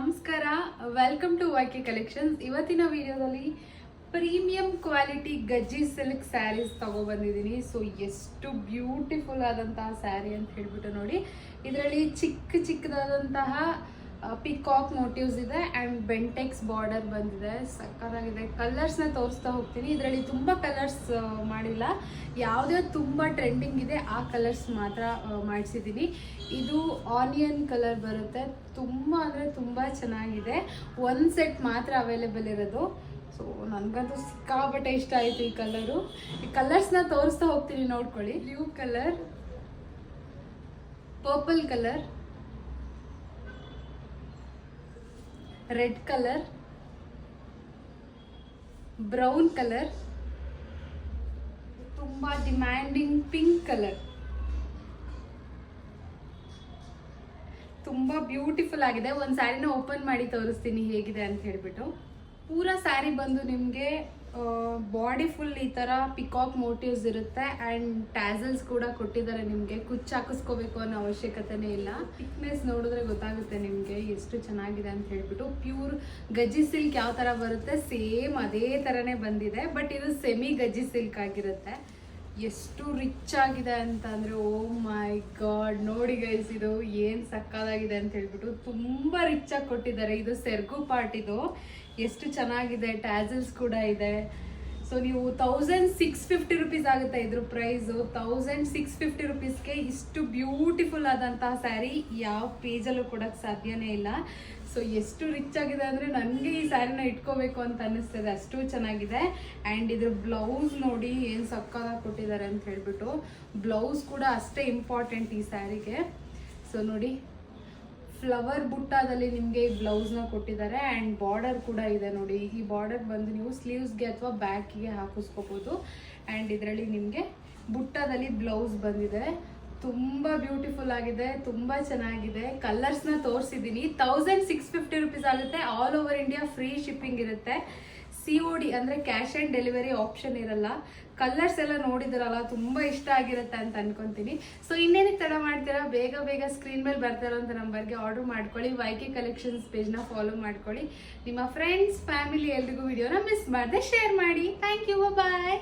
ನಮಸ್ಕಾರ, welcome to YK collections. ಇವತ್ತಿನ ವಿಡಿಯೋದಲ್ಲಿ premium quality Gajji silk saris ತಗೊಬಂದಿದ್ದೀನಿ. ಸೊ ಎಷ್ಟು ಬ್ಯೂಟಿಫುಲ್ ಆದಂತಹ ಸ್ಯಾರಿ ಅಂತ ಹೇಳ್ಬಿಟ್ಟು ನೋಡಿ. ಇದರಲ್ಲಿ ಚಿಕ್ಕದಾದಂತಹ ಪಿಕಾಕ್ ಮೋಟಿವ್ಸ್ ಇದೆ ಆ್ಯಂಡ್ ಬೆಂಟೆಕ್ಸ್ ಬಾರ್ಡರ್ ಬಂದಿದೆ. ಸಕ್ಕತ್ತಾಗಿದೆ. ಕಲರ್ಸ್ನ ತೋರಿಸ್ತಾ ಹೋಗ್ತೀನಿ. ಇದರಲ್ಲಿ ತುಂಬ ಕಲರ್ಸ್ ಮಾಡಿಲ್ಲ, ಯಾವ್ದ್ಯಾವ್ದು ತುಂಬ ಟ್ರೆಂಡಿಂಗ್ ಇದೆ ಆ ಕಲರ್ಸ್ ಮಾತ್ರ ಮಾಡಿಸಿದ್ದೀನಿ. ಇದು ಆನಿಯನ್ ಕಲರ್ ಬರುತ್ತೆ. ತುಂಬ ಅಂದರೆ ತುಂಬ ಚೆನ್ನಾಗಿದೆ. ಒಂದು ಸೆಟ್ ಮಾತ್ರ ಅವೈಲೇಬಲ್ ಇರೋದು. ಸೊ ನನಗಂತೂ ಸಿಕ್ಕಾಪಟ್ಟೆ ಇಷ್ಟ ಆಯಿತು ಈ ಕಲರು. ಈ ಕಲರ್ಸ್ನ ತೋರಿಸ್ತಾ ಹೋಗ್ತೀನಿ, ನೋಡ್ಕೊಳ್ಳಿ. Blue colour, purple colour, red colour, brown colour, ತುಂಬಾ ಡಿಮ್ಯಾಂಡಿಂಗ್ ಪಿಂಕ್ ಕಲರ್. ತುಂಬಾ ಬ್ಯೂಟಿಫುಲ್ ಆಗಿದೆ. ಒಂದು ಸ್ಯಾರಿನ ಓಪನ್ ಮಾಡಿ ತೋರಿಸ್ತೀನಿ ಹೇಗಿದೆ ಅಂತ ಹೇಳ್ಬಿಟ್ಟು. ಪೂರ ಸ್ಯಾರಿ ಬಂದು ನಿಮಗೆ ಬಾಡಿ ಫುಲ್ ಈ ಥರ ಪಿಕಾಕ್ ಮೋಟಿವ್ಸ್ ಇರುತ್ತೆ ಆ್ಯಂಡ್ ಟ್ಯಾಸಲ್ಸ್ ಕೂಡ ಕೊಟ್ಟಿದ್ದಾರೆ. ನಿಮಗೆ ಕುಚ್ಚು ಹಾಕಿಸ್ಕೋಬೇಕು ಅನ್ನೋ ಅವಶ್ಯಕತೆನೇ ಇಲ್ಲ. ಥಿಕ್ನೆಸ್ ನೋಡಿದ್ರೆ ಗೊತ್ತಾಗುತ್ತೆ ನಿಮಗೆ ಎಷ್ಟು ಚೆನ್ನಾಗಿದೆ ಅಂತ ಹೇಳ್ಬಿಟ್ಟು. ಪ್ಯೂರ್ ಗಜ್ಜಿ ಸಿಲ್ಕ್ ಯಾವ ಥರ ಬರುತ್ತೆ ಸೇಮ್ ಅದೇ ಥರನೇ ಬಂದಿದೆ. ಬಟ್ ಇದು ಸೆಮಿ ಗಜ್ಜಿ ಸಿಲ್ಕ್ ಆಗಿರುತ್ತೆ. ಎಷ್ಟು ರಿಚ್ ಆಗಿದೆ ಅಂತ ಅಂದರೆ ಓ ಮೈ ಗಾಡ್, ನೋಡಿ ಗೈಸ್, ಇದು ಏನು ಸಕ್ಕದಾಗಿದೆ ಅಂತ ಹೇಳ್ಬಿಟ್ಟು ತುಂಬ ರಿಚ್ ಆಗಿ ಕೊಟ್ಟಿದ್ದಾರೆ. ಇದು ಸೆರ್ಗು ಪಾರ್ಟ್. ಇದು ಎಷ್ಟು ಚೆನ್ನಾಗಿದೆ. ಟ್ಯಾಸಲ್ಸ್ ಕೂಡ ಇದೆ. ಸೊ ನೀವು 1650 ರುಪೀಸ್ ಆಗುತ್ತೆ ಇದ್ರ ಪ್ರೈಸು. 1650 ರುಪೀಸ್ಗೆ ಇಷ್ಟು ಬ್ಯೂಟಿಫುಲ್ ಆದಂತಹ ಸ್ಯಾರಿ ಯಾವ ಪೇಜಲ್ಲೂ ಕೊಡೋಕ್ಕೆ ಸಾಧ್ಯನೇ ಇಲ್ಲ. ಸೊ ಎಷ್ಟು ರಿಚ್ ಆಗಿದೆ ಅಂದರೆ ನನಗೆ ಈ ಸ್ಯಾರಿನ ಇಟ್ಕೋಬೇಕು ಅಂತ ಅನ್ನಿಸ್ತದೆ, ಅಷ್ಟು ಚೆನ್ನಾಗಿದೆ. ಆ್ಯಂಡ್ ಇದ್ರ ಬ್ಲೌಸ್ ನೋಡಿ ಏನು ಸಕ್ಕದಾಗಿ ಕೊಟ್ಟಿದ್ದಾರೆ ಅಂತ ಹೇಳ್ಬಿಟ್ಟು. ಬ್ಲೌಸ್ ಕೂಡ ಅಷ್ಟೇ ಇಂಪಾರ್ಟೆಂಟ್ ಈ ಸ್ಯಾರಿಗೆ. ಸೊ ನೋಡಿ, ಫ್ಲವರ್ ಬುಟ್ಟಾದಲ್ಲಿ ನಿಮಗೆ ಈ ಬ್ಲೌಸ್ನ ಕೊಟ್ಟಿದ್ದಾರೆ ಆ್ಯಂಡ್ ಬಾರ್ಡರ್ ಕೂಡ ಇದೆ ನೋಡಿ. ಈ ಬಾರ್ಡರ್ ಬಂದು ನೀವು ಸ್ಲೀವ್ಸ್ಗೆ ಅಥವಾ ಬ್ಯಾಕಿಗೆ ಹಾಕಿಸ್ಕೋಬೋದು. ಆ್ಯಂಡ್ ಇದರಲ್ಲಿ ನಿಮಗೆ ಬುಟ್ಟಾದಲ್ಲಿ ಬ್ಲೌಸ್ ಬಂದಿದೆ. ತುಂಬ ಬ್ಯೂಟಿಫುಲ್ ಆಗಿದೆ, ತುಂಬ ಚೆನ್ನಾಗಿದೆ. ಕಲರ್ಸ್ನ ತೋರಿಸಿದ್ದೀನಿ. 1650 ರುಪೀಸ್ ಆಗುತ್ತೆ. All over India free shipping ಇರುತ್ತೆ. COD ಅಂದರೆ ಕ್ಯಾಶ್ ಆ್ಯಂಡ್ ಡೆಲಿವರಿ ಆಪ್ಷನ್ ಇರಲ್ಲ. ಕಲರ್ಸ್ ಎಲ್ಲ ನೋಡಿದಿರಲ್ಲ, ತುಂಬ ಇಷ್ಟ ಆಗಿರುತ್ತೆ ಅಂತ ಅನ್ಕೊಂತೀನಿ. ಸೊ ಇನ್ನೇನಕ್ಕೆ ತಡ ಮಾಡ್ತೀರಾ, ಬೇಗ ಸ್ಕ್ರೀನ್ ಮೇಲೆ ಬರ್ತಾರಂಥ ನಂಬರ್ಗೆ ಆರ್ಡರ್ ಮಾಡ್ಕೊಳ್ಳಿ. ವೈಕೆ ಕಲೆಕ್ಷನ್ಸ್ ಪೇಜ್ನ ಫಾಲೋ ಮಾಡ್ಕೊಳ್ಳಿ. ನಿಮ್ಮ ಫ್ರೆಂಡ್ಸ್, ಫ್ಯಾಮಿಲಿ ಎಲ್ರಿಗೂ ವಿಡಿಯೋನ ಮಿಸ್ ಮಾಡದೆ ಶೇರ್ ಮಾಡಿ. Thank you, bye.